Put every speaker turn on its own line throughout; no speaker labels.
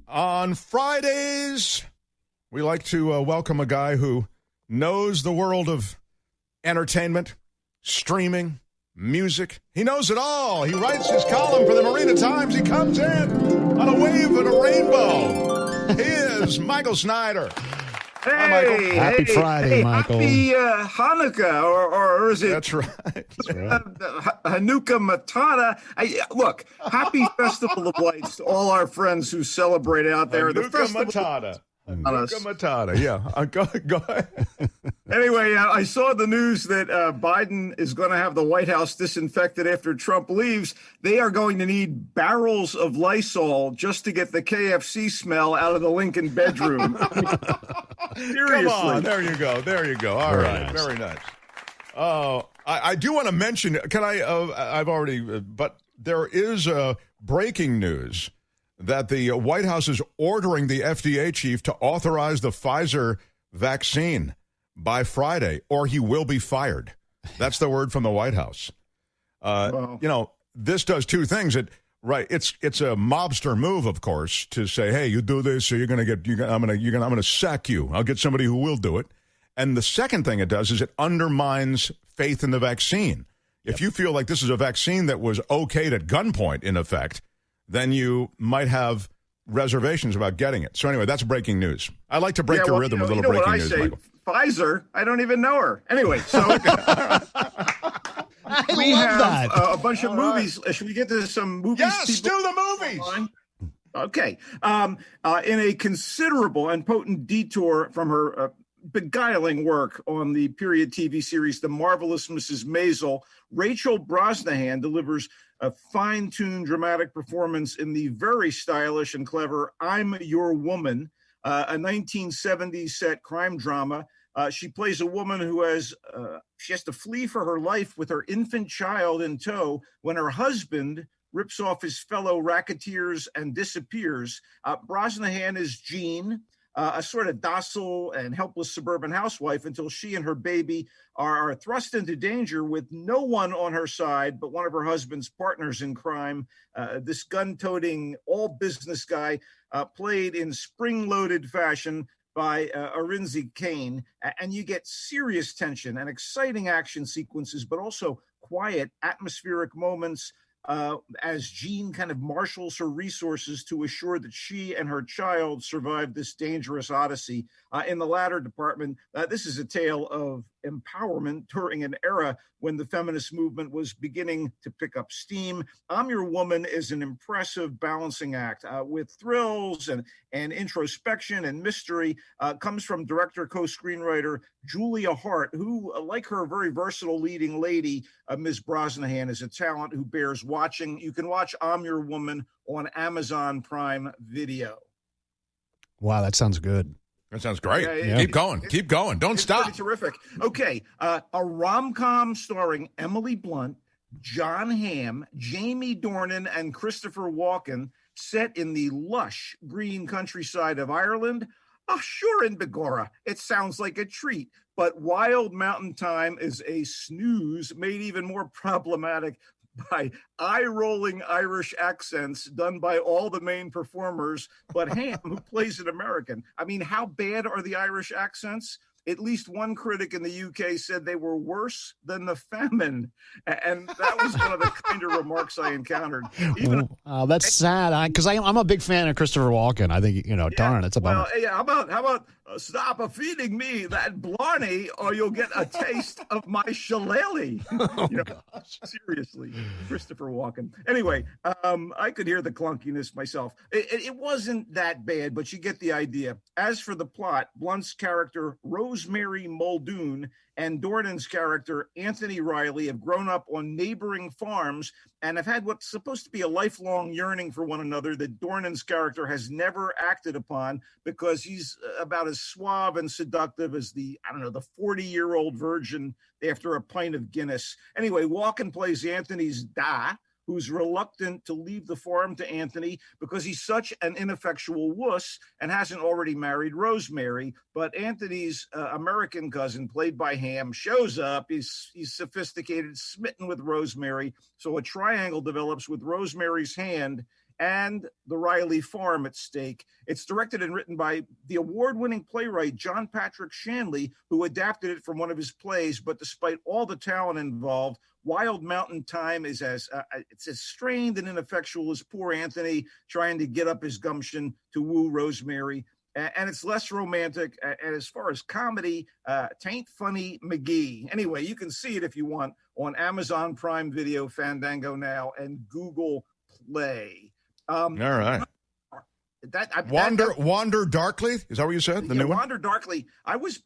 On Fridays, we like to welcome a guy who knows the world of entertainment, streaming, music. He knows it all. He writes his column for the Marina Times. He comes in on a wave and a rainbow. He is Michael Snyder.
Hey,
hi, Michael.
Happy Friday, Michael.
Happy Hanukkah, or is it?
That's right.
Hanukkah Matata. Look, happy Festival of Lights to all our friends who celebrate out there.
Hanukkah Matata. Hanukkah Matata. Yeah. Go ahead.
Anyway, I saw the news that Biden is going to have the White House disinfected after Trump leaves. They are going to need barrels of Lysol just to get the KFC smell out of the Lincoln bedroom. Seriously.
Come on. There you go. All
Very
right.
nice.
Very nice. I do want to mention, but there is breaking news that the White House is ordering the FDA chief to authorize the Pfizer vaccine by Friday, or he will be fired. That's the word from the White House. This does two things. It's a mobster move, of course, to say, hey, you do this, so I'm going to sack you. I'll get somebody who will do it. And the second thing it does is it undermines faith in the vaccine. If you feel like this is a vaccine that was okayed at gunpoint, in effect, then you might have reservations about getting it. So anyway, that's breaking news. I like to break your rhythm with a little breaking news, Michael.
Pfizer, I don't even know her. Anyway, so
we have
a bunch of movies. Should we get to some movies?
Yes, do the movies.
Okay. In a considerable and potent detour from her beguiling work on the period TV series The Marvelous Mrs. Maisel, Rachel Brosnahan delivers a fine-tuned dramatic performance in the very stylish and clever I'm Your Woman, a 1970s set crime drama. She plays a woman who she has to flee for her life with her infant child in tow when her husband rips off his fellow racketeers and disappears. Brosnahan is Jean, a sort of docile and helpless suburban housewife until she and her baby are thrust into danger with no one on her side but one of her husband's partners in crime, this gun-toting all-business guy played in spring-loaded fashion by Arinze Kane. And you get serious tension and exciting action sequences, but also quiet, atmospheric moments as Jean kind of marshals her resources to assure that she and her child survive this dangerous odyssey. In the latter department, this is a tale of empowerment during an era when the feminist movement was beginning to pick up steam. I'm Your Woman is an impressive balancing act with thrills and introspection and mystery. Comes from director, co-screenwriter Julia Hart, who, like her very versatile leading lady, Ms. Brosnahan, is a talent who bears watching. You can watch I'm Your Woman on Amazon Prime Video.
Wow, that sounds good.
That sounds great.
Yeah.
Keep going. Don't stop.
Pretty terrific. Okay, a rom-com starring Emily Blunt, John Hamm, Jamie Dornan, and Christopher Walken, set in the lush green countryside of Ireland. Sure, in Begorra. It sounds like a treat, but Wild Mountain Time is a snooze made even more problematic by eye-rolling Irish accents done by all the main performers, but Hamm, who plays an American. I mean, how bad are the Irish accents? At least one critic in the UK said they were worse than the famine. And that was one of the kinder remarks I encountered.
That's sad, because I'm a big fan of Christopher Walken. I think, darn, it's a bummer.
Well, yeah, how about stop feeding me that blarney or you'll get a taste of my shillelagh. Gosh. Seriously, Christopher Walken. Anyway, I could hear the clunkiness myself. It wasn't that bad, but you get the idea. As for the plot, Blunt's character, Rosemary Muldoon, and Dornan's character, Anthony Riley, have grown up on neighboring farms and have had what's supposed to be a lifelong yearning for one another that Dornan's character has never acted upon because he's about as suave and seductive as the 40-year-old virgin after a pint of Guinness. Anyway, Walken plays Anthony's da, who's reluctant to leave the farm to Anthony because he's such an ineffectual wuss and hasn't already married Rosemary. But Anthony's American cousin, played by Hamm, shows up. He's sophisticated, smitten with Rosemary. So a triangle develops with Rosemary's hand and the Riley Farm at stake. It's directed and written by the award-winning playwright John Patrick Shanley, who adapted it from one of his plays. But despite all the talent involved, Wild Mountain Thyme is it's as strained and ineffectual as poor Anthony trying to get up his gumption to woo Rosemary. And it's less romantic. And as far as comedy, tain't funny McGee. Anyway, you can see it if you want on Amazon Prime Video, Fandango Now, and Google Play.
All right. Wander Darkly? Is that what you said? The new one?
Wander Darkly. I was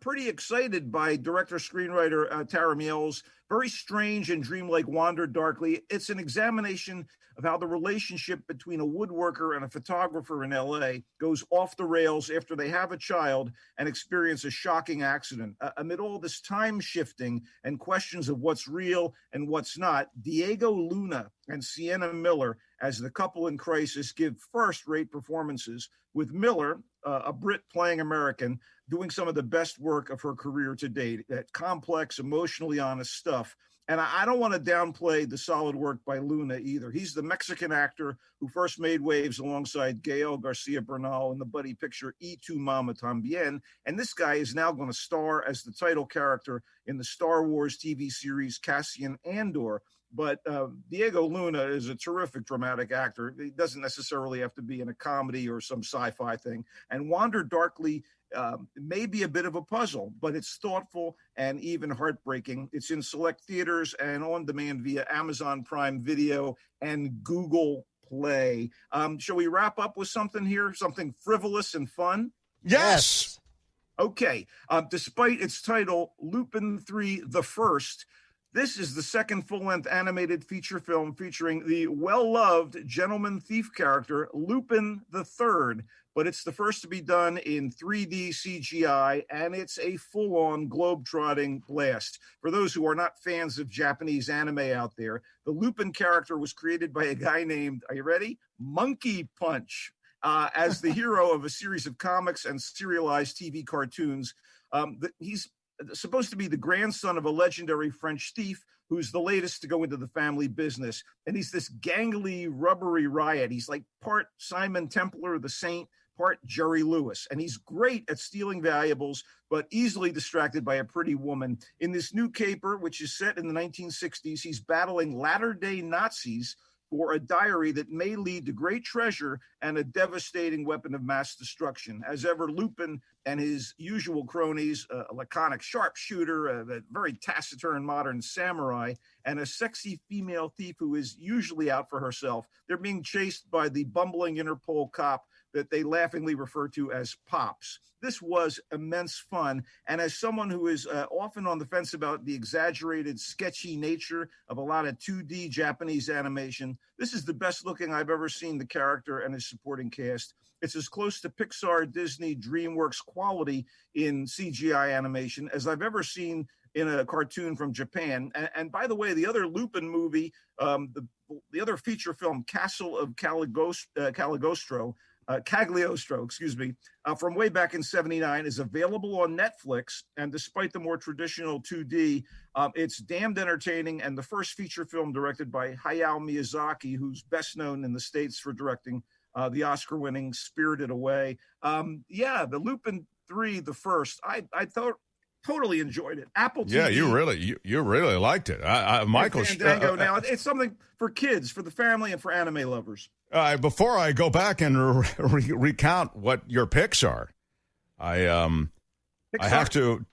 pretty excited by director-screenwriter Tara Miel's very strange and dreamlike Wander Darkly. It's an examination of how the relationship between a woodworker and a photographer in L.A. goes off the rails after they have a child and experience a shocking accident. Amid all this time shifting and questions of what's real and what's not, Diego Luna and Sienna Miller, as the couple in crisis, give first-rate performances, with Miller, a Brit playing American, doing some of the best work of her career to date. That complex, emotionally honest stuff. And I don't want to downplay the solid work by Luna either. He's the Mexican actor who first made waves alongside Gael Garcia Bernal in the buddy picture Y Tu Mama Tambien. And this guy is now going to star as the title character in the Star Wars TV series Cassian Andor. But Diego Luna is a terrific dramatic actor. He doesn't necessarily have to be in a comedy or some sci-fi thing. And Wander Darkly may be a bit of a puzzle, but it's thoughtful and even heartbreaking. It's in select theaters and on demand via Amazon Prime Video and Google Play. Shall we wrap up with something here? Something frivolous and fun?
Yes.
Okay. Despite its title, Lupin III: The First, this is the second full-length animated feature film featuring the well-loved gentleman thief character, Lupin III, but it's the first to be done in 3D CGI, and it's a full-on globe-trotting blast. For those who are not fans of Japanese anime out there, the Lupin character was created by a guy named, are you ready? Monkey Punch, as the hero of a series of comics and serialized TV cartoons. He's supposed to be the grandson of a legendary French thief who's the latest to go into the family business. And he's this gangly, rubbery riot. He's like part Simon Templar the Saint, part Jerry Lewis. And he's great at stealing valuables, but easily distracted by a pretty woman. In this new caper, which is set in the 1960s, he's battling latter-day Nazis for a diary that may lead to great treasure and a devastating weapon of mass destruction. As ever, Lupin and his usual cronies, a laconic sharpshooter, a very taciturn modern samurai, and a sexy female thief who is usually out for herself, they're being chased by the bumbling Interpol cop that they laughingly refer to as Pops. This was immense fun, and as someone who is often on the fence about the exaggerated, sketchy nature of a lot of 2D Japanese animation, this is the best looking I've ever seen the character and his supporting cast. It's as close to Pixar, Disney, DreamWorks quality in CGI animation as I've ever seen in a cartoon from Japan. And by the way, the other Lupin movie, the other feature film, Castle of Cagliostro, from way back in '79, is available on Netflix. And despite the more traditional 2D, it's damned entertaining. And the first feature film directed by Hayao Miyazaki, who's best known in the States for directing the Oscar-winning Spirited Away. The Lupin III: The First, I thought totally enjoyed it. Apple TV.
Yeah, you really liked it. Michael,
Fandango now. It's something for kids, for the family, and for anime lovers.
Before I go back and recount what your picks are, I have to.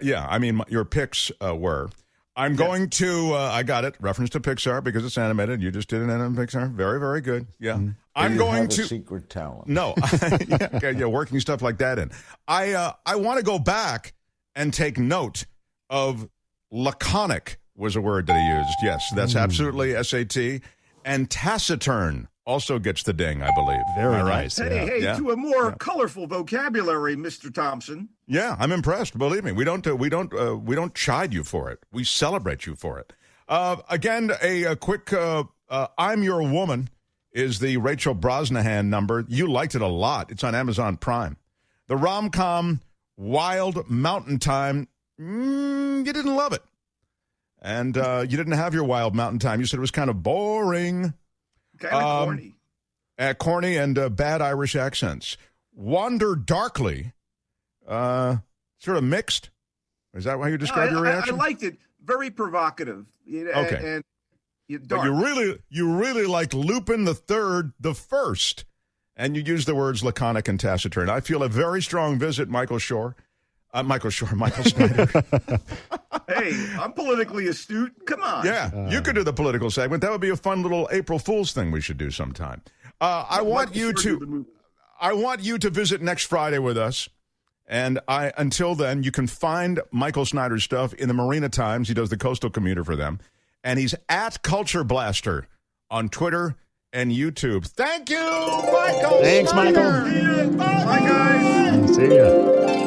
Yeah, I mean your picks were. I'm going to. I got it. Reference to Pixar because it's animated. You just did an animated Pixar. Very, very good. Yeah. I'm going to
secret talent.
No, yeah, working stuff like that in. I want to go back and take note of laconic was a word that he used. Yes, that's absolutely SAT. And taciturn also gets the ding, I believe.
Very
nice.
Hey,
to a more colorful vocabulary, Mr. Thompson.
Yeah, I'm impressed. Believe me, we don't chide you for it. We celebrate you for it. Again, a quick "I'm Your Woman" is the Rachel Brosnahan number. You liked it a lot. It's on Amazon Prime. The rom-com Wild Mountain Thyme. You didn't love it, and you didn't have your Wild Mountain Thyme. You said it was kind of boring.
Kind of corny.
Corny and bad Irish accents. Wander darkly, sort of mixed. Is that how you describe your reaction?
I liked it. Very provocative.
Okay.
And
but you really like Lupin the Third, the First, and you use the words laconic and taciturn. I feel a very strong visit, Michael Snyder.
Hey, I'm politically astute. Come on.
Yeah, you could do the political segment. That would be a fun little April Fool's thing we should do sometime. I want you to visit next Friday with us. And until then, you can find Michael Snyder's stuff in the Marina Times. He does the Coastal Commuter for them. And he's at Culture Blaster on Twitter and YouTube. Thank you, Michael.
Thanks,
Snyder.
Michael.
Bye, guys.
See ya.